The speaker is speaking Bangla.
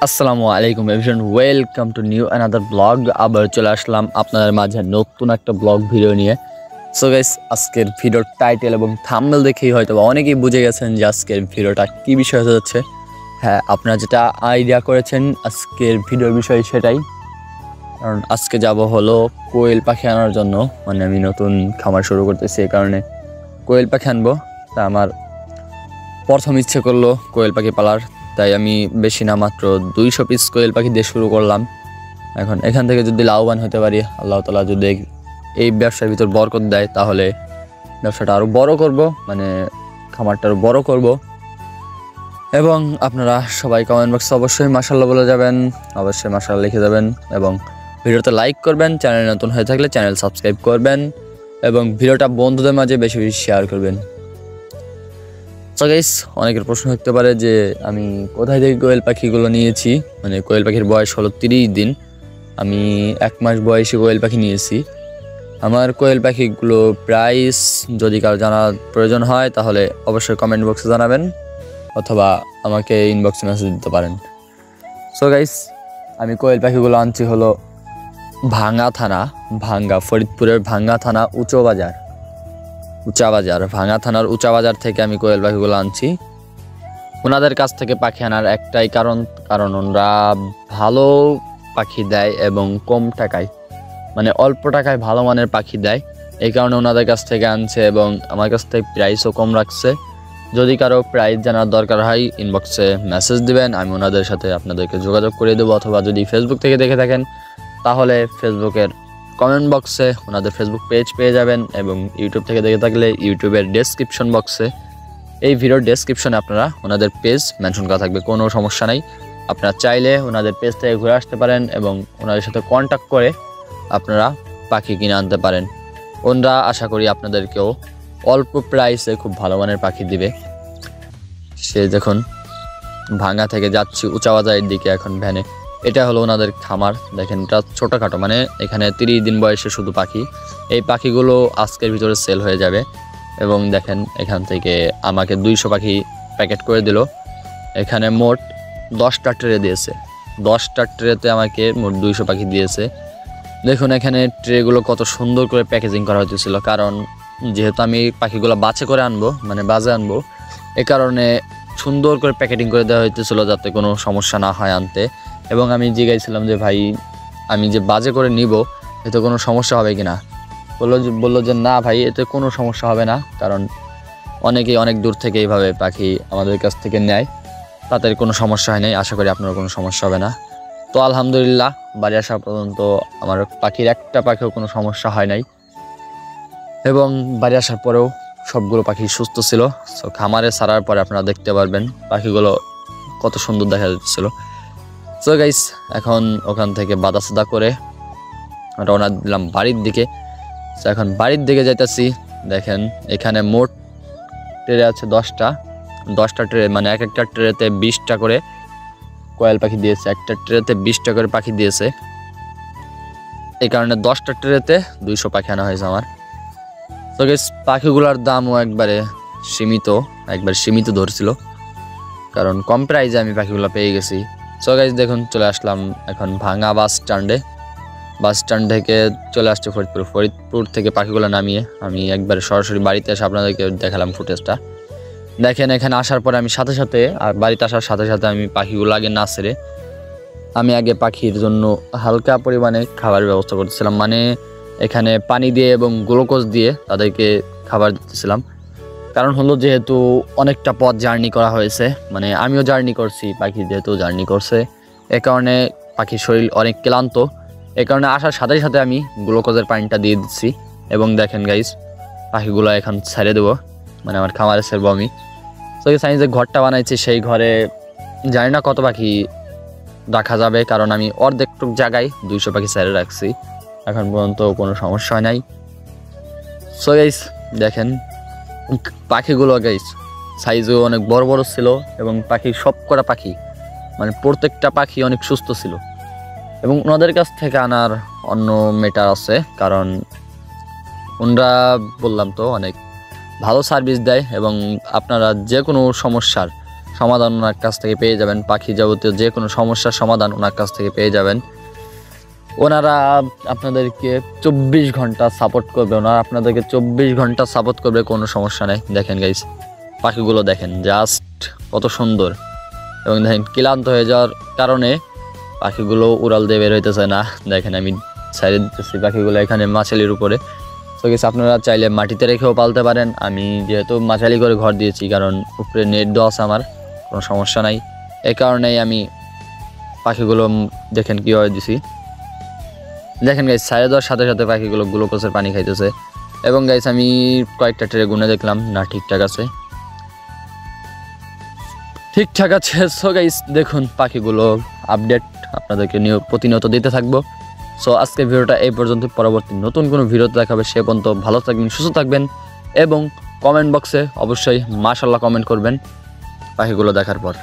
আসসালামু আলাইকুম everyone, welcome to new another blog. আবার চলে আসলাম আপনাদের মাঝে নতুন একটা ব্লগ ভিডিও নিয়ে। সো গাইস, আজকের ভিডিওর টাইটেল এবং থাম্বনেল দেখেই হয়তো অনেকেই বুঝে গেছেন যে আজকের ভিডিওটা কী বিষয় হতে যাচ্ছে। হ্যাঁ, আপনারা যেটা আইডিয়া করেছেন আজকের ভিডিওর বিষয় সেটাই। কারণ আজকে যাব হলো কোয়েল পাখি আনার জন্য। মানে আমি নতুন খামার শুরু করতেছি, এই কারণে কোয়েল পাখি আনবো। তা আমার প্রথম ইচ্ছে করলো কোয়েল পাখি পালার, তাই আমি বেশি না মাত্র 200 পিস কোয়েল পাখি দিয়ে শুরু করলাম। এখন এখান থেকে যদি লাভবান হতে পারি, আল্লাহ তাআলা যদি এই ব্যবসার ভিতর বরকত দেয়, তাহলে ব্যবসাটা আরও বড় করব, মানে খামারটা আরও বড় করব। এবং আপনারা সবাই কমেন্ট বক্সে অবশ্যই মাশাআল্লাহ বলে যাবেন, অবশ্যই মাশাআল্লাহ লিখে যাবেন এবং ভিডিওতে লাইক করবেন। চ্যানেল নতুন হয়ে থাকলে চ্যানেল সাবস্ক্রাইব করবেন এবং ভিডিওটা বন্ধুদের মাঝে বেশি বেশি শেয়ার করবেন। সো গাইস, অনেকের প্রশ্ন থাকতে পারে যে আমি কোথায় থেকে কোয়েল পাখিগুলো নিয়েছি। মানে কোয়েল পাখির বয়স হলো 30 দিন। আমি 1 মাস বয়সী কোয়েল পাখি নিয়েছি। আমার কোয়েল পাখিগুলো প্রাইস যদি কারো জানার প্রয়োজন হয় তাহলে অবশ্যই কমেন্ট বক্সে জানাবেন অথবা আমাকে ইনবক্সে মেসেজ দিতে পারেন। সো গাইস, আমি কোয়েল পাখিগুলো আনছি হলো ভাঙ্গা থানা, ফরিদপুরের ভাঙ্গা থানা উঁচা বাজার ভাঙ্গা থানার উঁচা বাজার থেকে আমি কোয়েল পাখিগুলো আনছি। ওনাদের কাছ থেকে পাখি আনার একটাই কারণ ওনারা ভালো পাখি দেয় এবং কম টাকায়, মানে অল্প টাকায় ভালো মানের পাখি দেয়। এই কারণে ওনাদের কাছ থেকে আনছে এবং আমার কাছ থেকে প্রাইসও কম রাখছে। যদি কারো প্রাইস জানার দরকার হয় ইনবক্সে মেসেজ দিবেন, আমি ওনাদের সাথে আপনাদেরকে যোগাযোগ করে দেবো। অথবা যদি ফেসবুক থেকে দেখে থাকেন তাহলে ফেসবুকের কমেন্ট বক্সে ওনাদের ফেসবুক পেজ পেয়ে যাবেন এবং ইউটিউব থেকে দেখে থাকলে ইউটিউবের ডেসক্রিপশন বক্সে, এই ভিডিওর ডেসক্রিপশনে আপনারা ওনাদের পেজ মেনশন করা থাকবে, কোনো সমস্যা নাই। আপনারা চাইলে ওনাদের পেজ থেকে ঘুরে আসতে পারেন এবং ওনাদের সাথে কন্ট্যাক্ট করে আপনারা পাখি কিনে আনতে পারেন। ওনারা আশা করি আপনাদেরকেও অল্প প্রাইসে খুব ভালো মানের পাখি দিবে। সে দেখুন, ভাঙ্গা থেকে যাচ্ছি উঁচা বাজারের দিকে এখন ভ্যানে। এটা হলো ওনাদের খামার। দেখেন, এটা ছোটোখাটো, মানে এখানে 30 দিন বয়সে শুধু পাখি। এই পাখিগুলো আজকের ভিতরে সেল হয়ে যাবে। এবং দেখেন, এখান থেকে আমাকে 200 পাখি প্যাকেট করে দিল। এখানে মোট 10টা ট্রে দিয়েছে। 10টা ট্রেতে আমাকে মোট 200 পাখি দিয়েছে। দেখুন এখানে ট্রেগুলো কত সুন্দর করে প্যাকেজিং করা হতেছিল, কারণ যেহেতু আমি পাখিগুলো বাছে করে আনবো, মানে বাজে আনবো, এ কারণে সুন্দর করে প্যাকেটিং করে দেওয়া হইতেছিল যাতে কোনো সমস্যা না হয় আনতে। এবং আমি জিজ্ঞাসছিলাম যে ভাই, আমি যে বাজে করে নিব এতে কোনো সমস্যা হবে কি না। বললো যে না ভাই, এতে কোনো সমস্যা হবে না, কারণ অনেকেই অনেক দূর থেকে এইভাবে পাখি আমাদের কাছ থেকে নেয়, তাদের কোনো সমস্যা হয় নাই। আশা করি আপনার কোনো সমস্যা হবে না। তো আলহামদুলিল্লাহ, বাড়ি আসা পর্যন্ত আমার পাখির একটা পাখিও কোনো সমস্যা হয় নাই এবং বাড়ি আসার পরেও সবগুলো পাখি সুস্থ ছিল। সো খামারে ছাড়ার পরে আপনারা দেখতে পারবেন পাখিগুলো কত সুন্দর দেখা যাচ্ছিল। সো গাইস, এখন ওখান থেকে বাধা সাদা করে রওনা দিলাম বাড়ির দিকে। তো এখন বাড়ির দিকে যাইতেছি। দেখেন এখানে মোট ট্রে আছে 10টা ট্রে, মানে এক একটা ট্রেতে 20টা করে কোয়েল পাখি দিয়েছে। একটা ট্রেতে 20টা করে পাখি দিয়েছে। এই কারণে 10টা ট্রেতে 200 পাখি আনা হয়েছে আমার। তো গাইস, পাখিগুলোর দামও একবারে সীমিত ধরছিল, কারণ কম প্রাইসে আমি পাখিগুলো পেয়ে গেছি। সো গাইস, দেখুন চলে আসলাম এখন ভাঙ্গা বাস স্ট্যান্ড থেকে চলে আসছে ফরিদপুর থেকে পাখিগুলো নামিয়ে আমি একবারে সরাসরি বাড়িতে এসে আপনাদেরকে দেখালাম ফুটেজটা। দেখেন, এখানে আসার পরে আমি বাড়িতে আসার সাথে সাথে আমি পাখিগুলো আগে না ছেড়ে আমি আগে পাখির জন্য হালকা পরিমাণে খাবারের ব্যবস্থা করতেছিলাম। মানে এখানে পানি দিয়ে এবং গ্লুকোজ দিয়ে তাদেরকে খাবার দিতেছিলাম। কারণ হলো যেহেতু অনেকটা পথ জার্নি করা হয়েছে, মানে আমিও জার্নি করছি, পাখি যেহেতু জার্নি করছে, এ কারণে পাখির শরীর অনেক ক্লান্ত। এ কারণে আসার সাথে সাথে আমি গ্লুকোজের পানিটা দিয়ে দিচ্ছি। এবং দেখেন গাইস, পাখিগুলো এখন ছেড়ে দেবো, মানে আমার খামারে ছেড়বো আমি। তো আমি যে ঘরটা বানাইছি সেই ঘরে জানি না কত পাখি রাখা যাবে, কারণ আমি অর্ধেকটুক জায়গায় 200 পাখি ছেড়ে রাখছি। এখন পর্যন্ত কোনো সমস্যা হয় নাই। সো গাইস, দেখেন পাখিগুলো গাইস সাইজও অনেক বড় বড় ছিল এবং সবকটা পাখি, মানে প্রত্যেকটা পাখি অনেক সুস্থ ছিল। এবং ওনাদের কাছ থেকে আনার অন্য মেটার আছে, কারণ ওনারা বললাম তো অনেক ভালো সার্ভিস দেয় এবং আপনারা যে কোনো সমস্যার সমাধান ওনার কাছ থেকে পেয়ে যাবেন। পাখি যাবতীয় যে কোনো সমস্যার সমাধান ওনার কাছ থেকে পেয়ে যাবেন। ওনারা আপনাদেরকে 24 ঘন্টা সাপোর্ট করবে। ওনারা আপনাদেরকে 24 ঘন্টা সাপোর্ট করবে, কোনো সমস্যা নেই। দেখেন গাইস, পাখিগুলো দেখেন জাস্ট কত সুন্দর। এবং দেখেন ক্লান্ত হয়ে যাওয়ার কারণে পাখিগুলো উড়াল দিয়ে বের হইতেছে না। দেখেন আমি সাইডে দিতেছি পাখিগুলো এখানে মাছালির উপরে। তো গেছে আপনারা চাইলে মাটিতে রেখেও পালতে পারেন। আমি যেহেতু মাছালি করে ঘর দিয়েছি, কারণ উপরে নেট দেওয়া আছে, আমার কোনো সমস্যা নাই। এই কারণেই আমি পাখিগুলো দেখেন কীভাবে দিছি। দেখেন গাইস, ছায়া দেওয়ার সাথে সাথে পাখিগুলো গ্লুকোজের পানি খাইতেছে। এবং গাইস আমি কয়েকটা ট্রে গুনে দেখলাম, না ঠিকঠাক আছে, ঠিকঠাক আছে। সো গাইস দেখুন পাখিগুলো আপডেট আপনাদেরকে প্রতিনিয়ত দিতে থাকবো। সো আজকের ভিডিওটা এই পর্যন্ত। পরবর্তী নতুন কোনো ভিডিওতে দেখাবে। সে পর্যন্ত ভালো থাকবেন, সুস্থ থাকবেন এবং কমেন্ট বক্সে অবশ্যই মাশাআল্লাহ কমেন্ট করবেন পাখিগুলো দেখার পর।